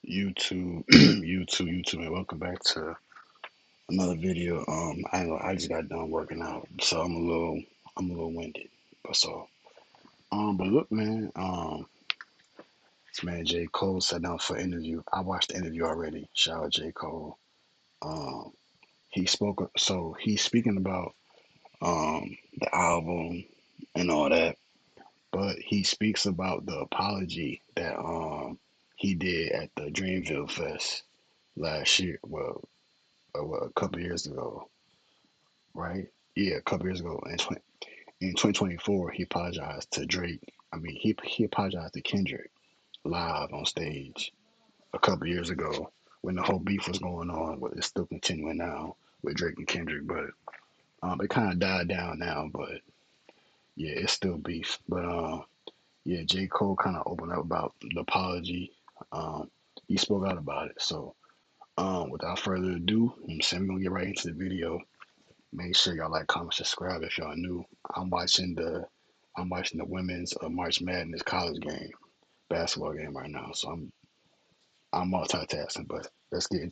YouTube, YouTube, and welcome back to another video. I ain't I just got done working out, so I'm a little winded. But but look, man, this man J.Cole sat down for an interview. I watched the interview already. Shout out J.Cole. Um, he spoke, so he's speaking about the album and all that, but he speaks about the apology that he did at the Dreamville Fest last year. Well, a couple years ago, right? Yeah, a couple years ago. In 2024, he apologized to Drake. I mean, he apologized to Kendrick live on stage a couple years ago when the whole beef was going on. But it's still continuing now with Drake and Kendrick. But it kind of died down now. But yeah, it's still beef. But yeah, J. Cole kind of opened up about the apology. Um, he spoke out about it. So without further ado, I'm saying we're gonna get right into the video. Make sure y'all like, comment, subscribe if y'all new. I'm watching the women's March Madness college game, basketball game right now. So I'm multitasking, but let's get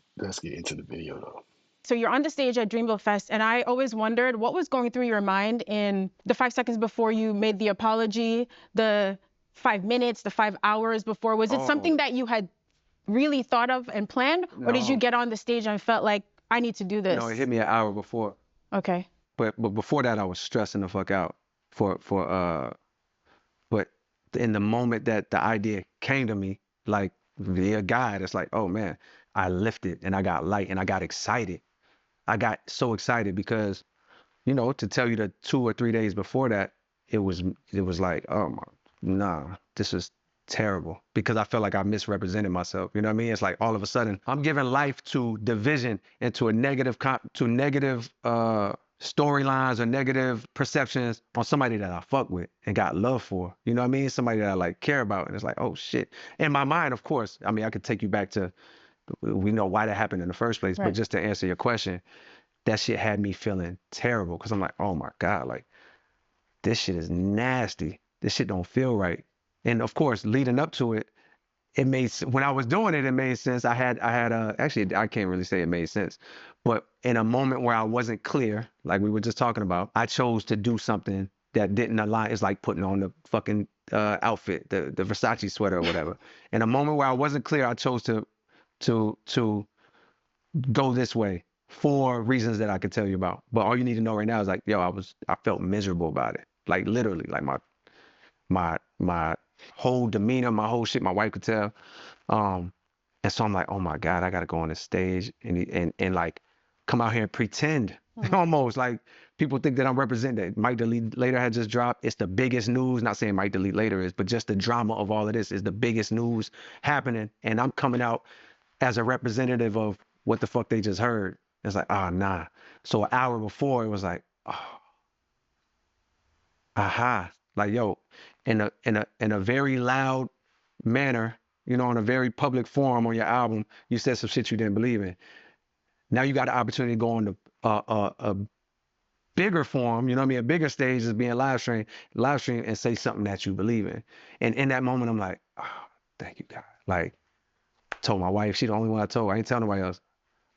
into the video though. So you're on the stage at Dreamville Fest, and I always wondered what was going through your mind in the 5 seconds before you made the apology, the 5 minutes, the 5 hours before. Was it something that you had really thought of and planned, or did you get on the stage and felt like, I need to do this? No, it hit me an hour before. Okay. But before that, I was stressing the fuck out but in the moment that the idea came to me, like via God, it's like, oh man, I lifted and I got light and I got excited. I got so excited because, to tell you the 2 or 3 days before that, it was like, oh my, nah, this is terrible, because I felt like I misrepresented myself. You know what I mean? It's like all of a sudden I'm giving life to division and to a negative storylines or negative perceptions on somebody that I fuck with and got love for. You know what I mean? Somebody that I like care about. And it's like, oh shit. In my mind, of course, I mean, I could take you back to, we know why that happened in the first place, Right. but just to answer your question, that shit had me feeling terrible, because I'm like, oh my God, like this shit is nasty. This shit don't feel right. And of course, leading up to it, when I was doing it, it made sense. Actually, I can't really say it made sense, but in a moment where I wasn't clear, like we were just talking about, I chose to do something that didn't align. It's like putting on the fucking outfit, the Versace sweater or whatever. In a moment where I wasn't clear, I chose to go this way for reasons that I could tell you about. But all you need to know right now is like, yo, I felt miserable about it. Like literally, like my whole demeanor, my whole shit, my wife could tell. And so I'm like, oh my God, I gotta go on the stage and like come out here and pretend. Almost like people think that I'm representing that Mike Delete Later had just dropped. It's the biggest news. Not saying Mike Delete Later is, but just the drama of all of this is the biggest news happening. And I'm coming out as a representative of what the fuck they just heard. It's like, ah, nah. So an hour before, it was like, oh, aha, like yo, in a very loud manner, in a very public forum on your album, you said some shit you didn't believe in. Now you got the opportunity to go on a bigger forum, you know what I mean, a bigger stage is being live stream and say something that you believe in. And in that moment, I'm like, oh, thank you, God. Like, told my wife, she the only one I told. I ain't tell nobody else.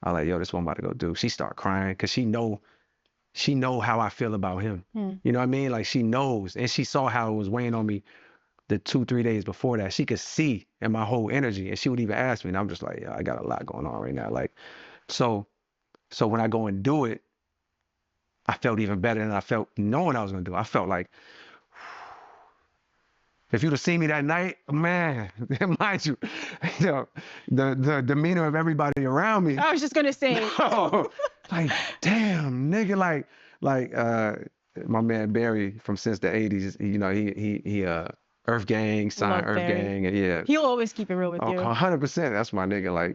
I was like, yo, this one I'm about to go do. She start crying because she know how I feel about him. You know what I mean? Like she knows, and she saw how it was weighing on me the 2-3 days before that. She could see in my whole energy, and she would even ask me, and I'm just like, yeah, I got a lot going on right now. Like, so when I go and do it, I felt even better than I felt knowing I was gonna do it. I felt like, if you'd have seen me that night, man, mind you, the demeanor of everybody around me. I was just gonna say. Like, damn, nigga, like my man Barry from since the 80s, he Earth Gang, signed Earth Gang, and yeah. He'll always keep it real with you. 100%, that's my nigga. Like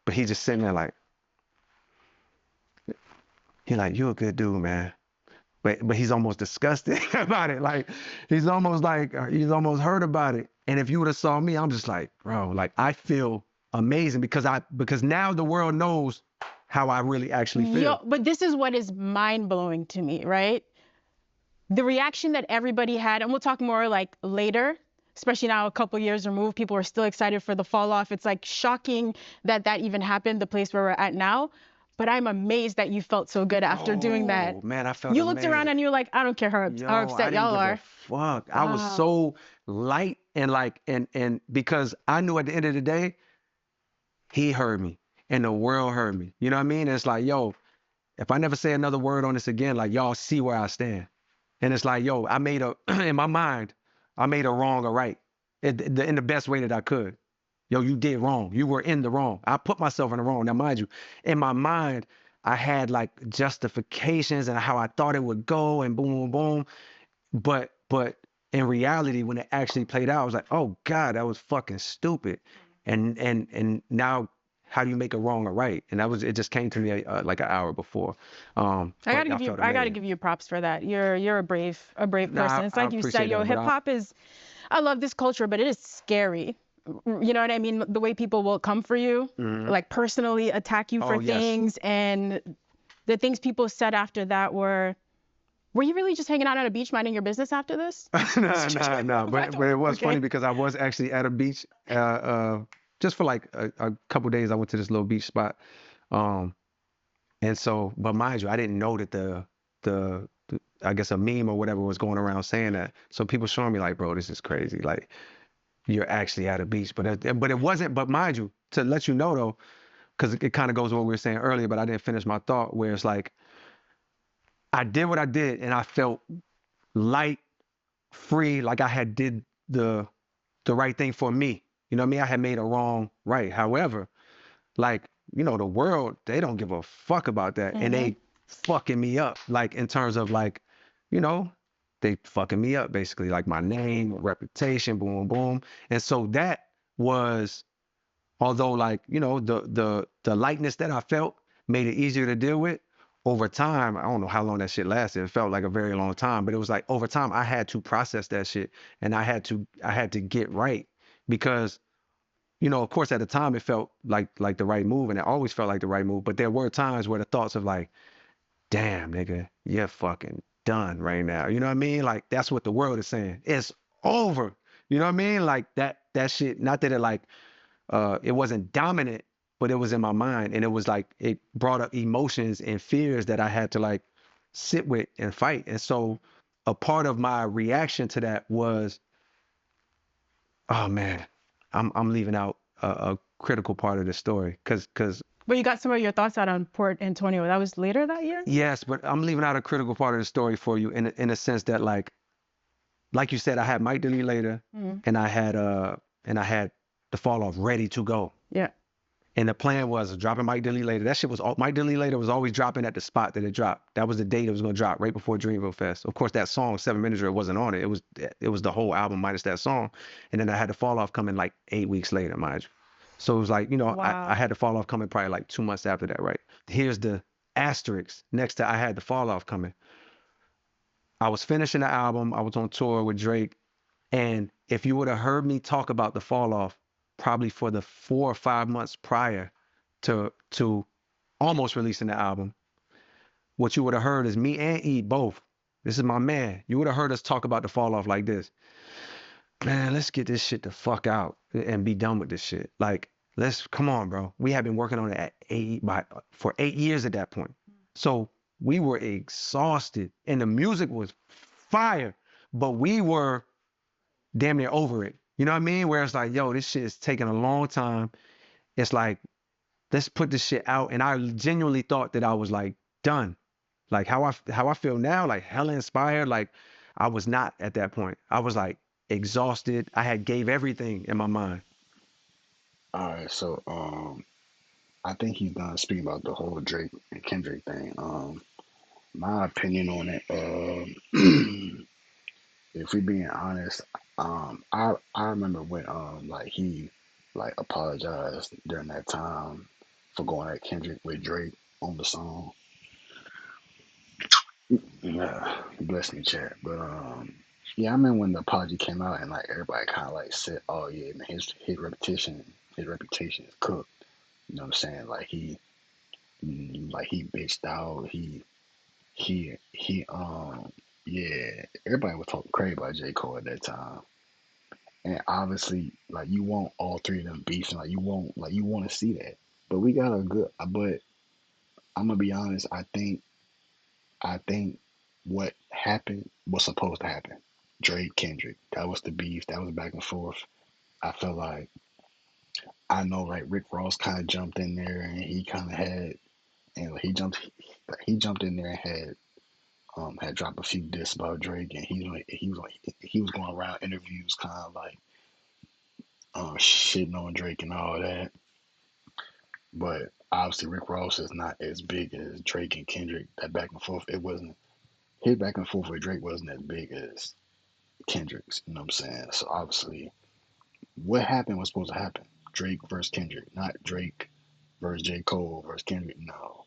but he just sitting there like, you a good dude, man. But he's almost disgusted about it. Like he's almost hurt about it. And if you would have saw me, I'm just like, bro, like I feel amazing because now the world knows how I really actually feel. But this is what is mind-blowing to me, right? The reaction that everybody had, and we'll talk more like later. especially now a couple years removed, people are still excited for the fall off. It's like shocking that that even happened, the place where we're at now. But I'm amazed that you felt so good after doing that. Oh man, I felt You looked around amazing. and you're like, I don't care how Yo, I upset didn't y'all give a are. fuck. I was Wow. so light and like and because I knew at the end of the day, he heard me and the world heard me. You know what I mean? It's like, yo, if I never say another word on this again, like y'all see where I stand. And it's like, yo, I made a in my mind, I made a wrong or right in the best way that I could. Yo, you did wrong. You were in the wrong. I put myself in the wrong. Now, mind you, in my mind, I had like justifications and how I thought it would go and boom, boom, boom. But in reality, when it actually played out, I was like, oh God, that was fucking stupid. And now, how do you make a wrong or right? And that was it. Just came to me like an hour before. But I felt I gotta amazing. give you props for that. You're a brave Nah, person. It's I like you said, appreciate yo, that, but hip hop is, I love this culture, but it is scary. You know what I mean? The way people will come for you, mhm. like personally attack you for Oh yes. things, and the things people said after that were you really just hanging out at a beach minding your business after this? Nah, nah, nah. But it was funny Okay. because I was actually at a beach, just for like a couple days. I went to this little beach spot, um, and so, but mind you, I didn't know that the I guess a meme or whatever was going around saying that. So people showing me like, bro, this is crazy. Like you're actually at a beach, but it wasn't. But mind you, to let you know though, because it kind of goes with what we were saying earlier, but I didn't finish my thought. Where it's like I did what I did, and I felt light, free, like I had did the the right thing for me. You know what I mean? I had made a wrong right. However, like, the world, they don't give a fuck about that. And Mm-hmm. they fucking me up. Like in terms of like, you know, they fucking me up basically. Like my name, reputation, boom, boom, boom. And so that was, although like, the lightness that I felt made it easier to deal with. Over time, I don't know how long that shit lasted. It felt like a very long time, but it was like over time I had to process that shit and I had to get right because of course, at the time it felt like the right move, and it always felt like the right move. But there were times where the thoughts of like, damn, nigga, you're fucking done right now. You know what I mean? Like that's what the world is saying. It's over. You know what I mean? Like that shit. Not that it wasn't dominant, but it was in my mind, and it was like it brought up emotions and fears that I had to like sit with and fight. And so a part of my reaction to that was, oh man, I'm leaving out a critical part of the story because But you got some of your thoughts out on Port Antonio. That was later that year? yes, but I'm leaving out a critical part of the story for you in a sense that like you said, I had Mike Dilly later, Mm. and I had the fall off ready to go. Yeah. And the plan was dropping Mike Dilly later. That shit was Mike Dilly later was always dropping at the spot that it dropped. That was the date it was gonna drop right before Dreamville Fest. Of course, that song 7 Minutes it wasn't on it. It was the whole album minus that song. And then I had the fall off coming like 8 weeks later, mind you. So it was like I Wow. had the fall off coming probably like 2 months after that, right? Here's the asterisk next to I had the fall off coming. I was finishing the album. I was on tour with Drake. And if you would have heard me talk about the fall off, probably for the 4 or 5 months prior to almost releasing the album, what you would have heard is me and E both. This is my man. You would have heard us talk about the fall off like this. Man, let's get this shit the fuck out and be done with this shit. Like, let's come on, bro. We have been working on it for 8 years at that point. So we were exhausted and the music was fire, but we were damn near over it. You know what I mean? Where it's like, yo, this shit is taking a long time. It's like, let's put this shit out. And I genuinely thought that I was like done. Like how I feel now, like hella inspired. Like I was not at that point. I was like exhausted. I had gave everything in my mind. All right, so I think he's done speaking about the whole Drake and Kendrick thing. My opinion on it, if we being honest, I remember when like he like apologized during that time for going at Kendrick with Drake on the song. Yeah, bless me, chat. But yeah, I remember when the apology came out and like everybody kind of like said, "Oh yeah, man, his reputation is cooked." You know what I'm saying? Like he bitched out. He yeah. Everybody was talking crazy about J. Cole at that time, And obviously, like you want all three of them beefing, like you want to see that. But we got a good. But I'm gonna be honest. I think what happened was supposed to happen. Drake Kendrick. That was the beef. That was back and forth. I felt like I know like Rick Ross kind of jumped in there and he kind of had and like, he jumped in there and had dropped a few diss about Drake and he was going around interviews kind of like shitting on Drake and all that. But obviously Rick Ross is not as big as Drake and Kendrick. That back and forth, it wasn't his back and forth with Drake wasn't as big as Kendrick's. You know what I'm saying? So obviously, what happened was supposed to happen. Drake versus Kendrick, not Drake versus J. Cole versus Kendrick. No,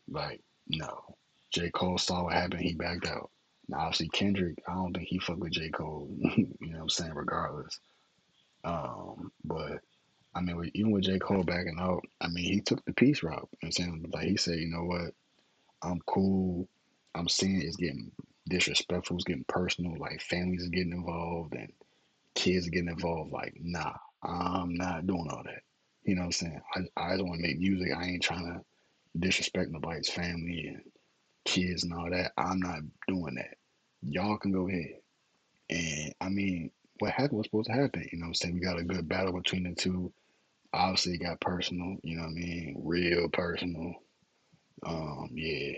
like no. J. Cole saw what happened. He backed out. Now obviously Kendrick, I don't think he fucked with J. Cole. You know what I'm saying? Regardless. But I mean, even with J. Cole backing out, I mean, he took the peace route. You know what I'm saying? Like he said, you know what? I'm cool. I'm seeing it's getting disrespectful. It's getting personal. Like families are getting involved and kids are getting involved. Like, nah, I'm not doing all that. You know what I'm saying? I just want to make music. I ain't trying to disrespect nobody's family and kids and all that. I'm not doing that. Y'all can go ahead. And I mean, what happened was supposed to happen. You know what I'm saying? We got a good battle between the two. Obviously, it got personal. You know what I mean? Real personal. Yeah.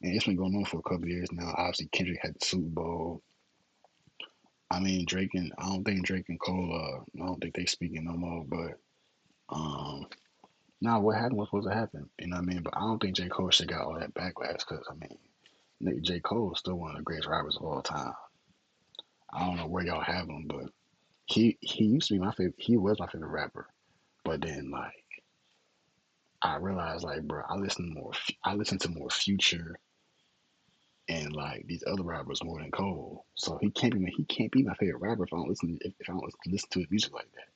And it's been going on for a couple of years now. Obviously, Kendrick had the Super Bowl. I mean, I don't think Drake and Cole, I don't think they speaking no more. But now what happened was supposed to happen. You know what I mean? But I don't think J Cole should got all that backlash because I mean, Nick J Cole is still one of the greatest rappers of all time. I don't know where y'all have him, but he used to be my favorite. He was my favorite rapper. But then like I realized like, bro, I listen to more Future and like these other rappers more than Cole. So he can't be my favorite rapper if I don't listen to his music like that,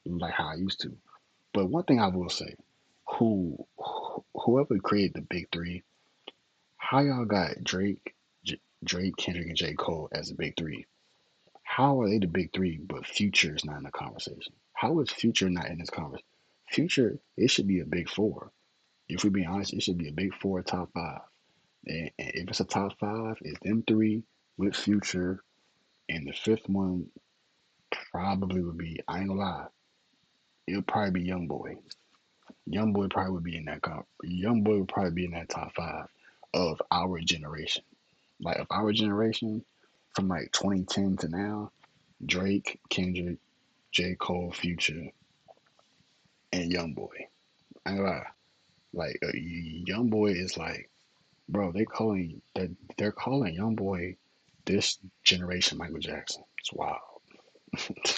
like how I used to. But one thing I will say, who whoever created the big three, how y'all got Drake, Kendrick, and J. Cole as the big three? How are they the big three, but Future is not in the conversation? How is Future not in this conversation? Future, it should be a big four. If we're being honest, it should be a big four, top five. And if it's a top five, it's them three with Future, and the fifth one probably would be, I ain't gonna lie, it'll probably be Young Boy. Young Boy probably would be in that Young Boy would probably be in that top five of our generation. Like of our generation, from like 2010 to now, Drake, Kendrick, J. Cole, Future, and Young Boy. I ain't gonna lie. Like Young Boy is like, bro, they're calling Young Boy this generation Michael Jackson. It's wild.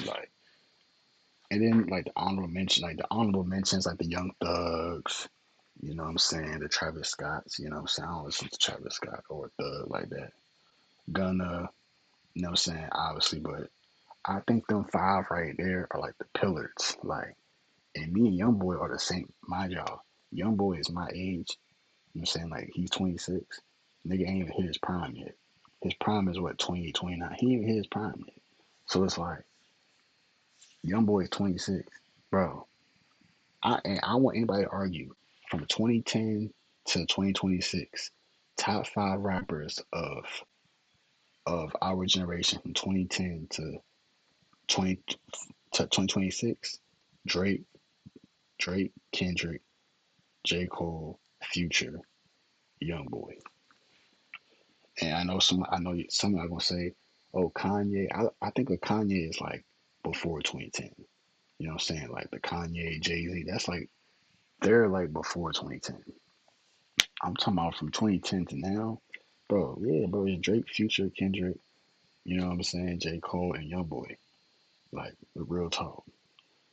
Like, and then like the honorable mentions, like the Young Thugs. You know what I'm saying? The Travis Scotts. You know what I'm saying? I don't listen to Travis Scott or Thug like that. Gunna. You know what I'm saying? Obviously, but I think them five right there are like the pillars. Like, and me and Young Boy are the same. Mind y'all, Young Boy is my age. You know what I'm saying? Like, he's 26. Nigga ain't even hit his prime yet. His prime is what, 28, 29? He ain't even hit his prime yet. So it's like, Young Boy is 26. Bro, I want anybody to argue from 2010 to 2026, top five rappers of our generation from 2010 to 20 to 2026, Drake, Kendrick, J. Cole, Future, Young Boy. And I know some are gonna say, oh, Kanye. I think of Kanye is like before 2010. You know what I'm saying? Like the Kanye, Jay Z. That's like they're like before 2010. I'm talking about from 2010 to now, bro. Yeah, bro. It's Drake, Future, Kendrick. You know what I'm saying? J. Cole and Young Boy. Like the real talk.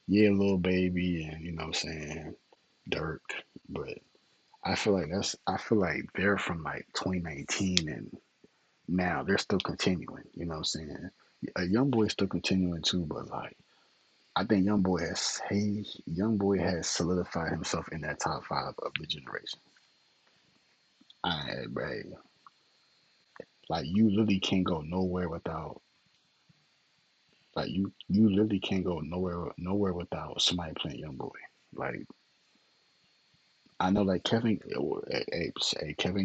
Yeah, little baby, and you know what I'm saying, Dirk. But I feel like they're from like 2019 and now they're still continuing. You know what I'm saying? A young boy is still continuing too, but like I think young boy has solidified himself in that top five of the generation. I bro, like you literally can't go nowhere without Like you literally can't go nowhere without somebody playing Young Boy. Like I know like Kevin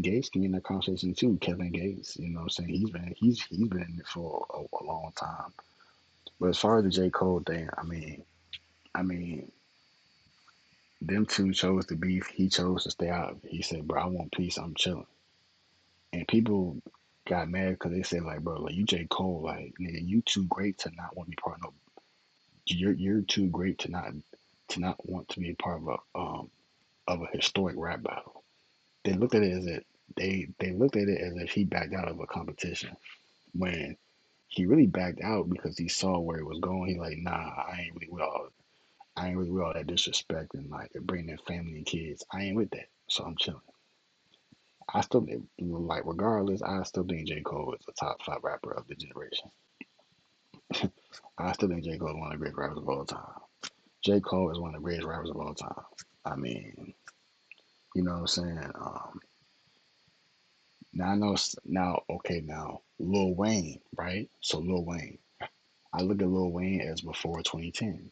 Gates can be in that conversation too. Kevin Gates, you know what I'm saying? He's been in it for a long time. But as far as the J. Cole thing, I mean, them two chose to beef. He chose to stay out. He said, "Bro, I want peace. I'm chilling." And people got mad because they said, like, "Bro, like you J. Cole, like, nigga, you too great to not want to be part of no. You're too great to not want to be a part of a historic rap battle." They looked at it as if they looked at it as if he backed out of a competition when he really backed out because he saw where it was going. He like, nah, I ain't really with all that disrespect and like bringing in family and kids. I ain't with that, so I'm chilling. I still like, regardless, I still think J. Cole is a top five rapper of the generation. I still think J. Cole is one of the great rappers of all time. J. Cole is one of the greatest rappers of all time. I mean, you know what I'm saying? Now I know now. Okay, now Lil Wayne, right? So Lil Wayne, I look at Lil Wayne as before 2010.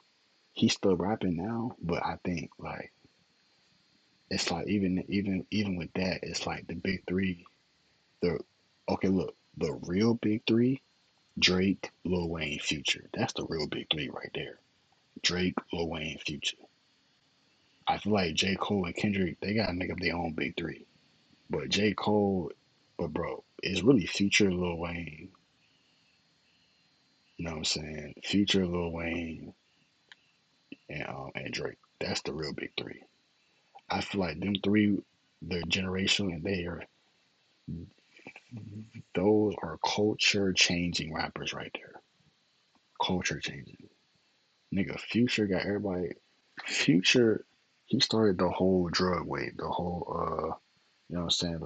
He's still rapping now, but I think like it's like even with that, it's like the big three. The okay, look, the real big three: Drake, Lil Wayne, Future. That's the real big three right there. Drake, Lil Wayne, Future. I feel like J. Cole and Kendrick, they gotta make up their own big three. But J. Cole, but bro, it's really Future, Lil Wayne. You know what I'm saying? Future, Lil Wayne, and Drake. That's the real big three. I feel like them three, they're generational and those are culture changing rappers right there. Culture changing. Nigga, Future got everybody. Future, he started the whole drug wave, the whole you know what I'm saying,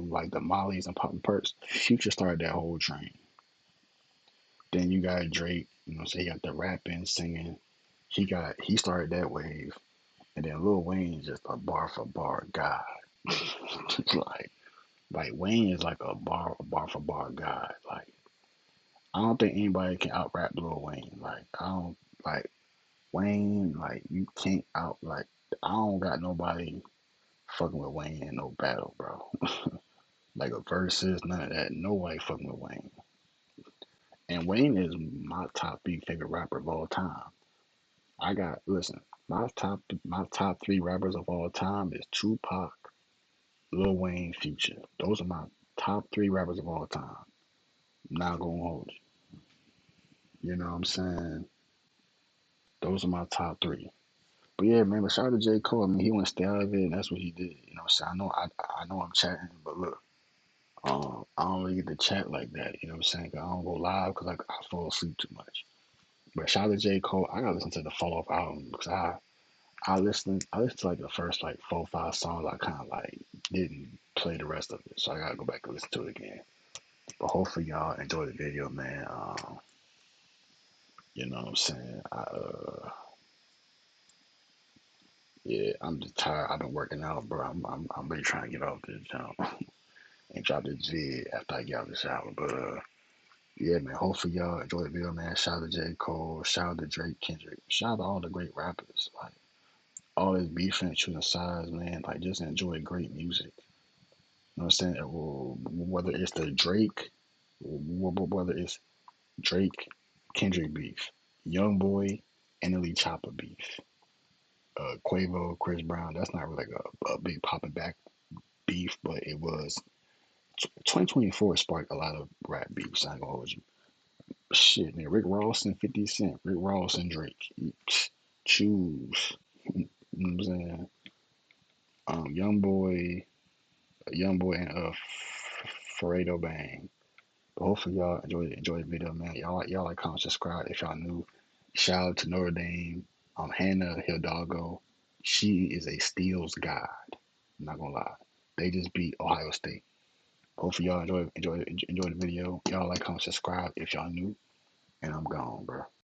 like the Mollies and popping perks. Future started that whole train. Then you got Drake, you know what I'm saying, he got the rapping, singing. He started that wave. And then Lil Wayne just a bar for bar guy. like like Wayne is like a bar for bar guy. Like I don't think anybody can out rap Lil Wayne. Like I don't like Wayne, like you can't out like I don't got nobody fucking with Wayne in no battle, bro. Like a versus, none of that. Nobody fucking with Wayne. And Wayne is my top three favorite rapper of all time. I got listen, my top three rappers of all time is Tupac, Lil Wayne, Future. Those are my top three rappers of all time. Not gonna hold you. You know what I'm saying? Those are my top three. But yeah, man, but shout out to J. Cole. I mean, he went to stay out of it, and that's what he did. You know what I'm saying? I know I'm chatting, but look, I don't really get to chat like that. You know what I'm saying? 'Cause I don't go live because I fall asleep too much. But shout out to J. Cole. I gotta listen to the Fall Off album because I listened to like the first like 4 or 5 songs. I kind of like didn't play the rest of it, so I gotta go back and listen to it again. But hopefully y'all enjoy the video, man. You know what I'm saying? Yeah, I'm just tired. I've been working out, bro. I'm really trying to get off this jump and drop this vid after I get out of the shower. But yeah, man. Hopefully y'all enjoy the video, man. Shout out to J. Cole. Shout out to Drake-Kendrick. Shout out to all the great rappers. Like all this beefing, choosing sides, man. Like just enjoy great music. You know what I'm saying? Whether it's the Drake, whether it's Drake, Kendrick beef, Young Boy, and Elite Chopper beef, Quavo, Chris Brown. That's not really like a big popping back beef, but it was 2024 sparked a lot of rap beefs. I ain't gonna hold you. Shit, man. Rick Ross and 50 Cent, Rick Ross and Drake. Choose. You know what I'm saying? Young Boy, and Fredo Bang. But hopefully y'all enjoy the video, man. Y'all like, comment, subscribe if y'all new. Shout out to Notre Dame, Hannah Hidalgo. She is a steals god. I'm not gonna lie. They just beat Ohio State. Hopefully y'all enjoy the video. Y'all like, comment, subscribe if y'all new. And I'm gone, bro.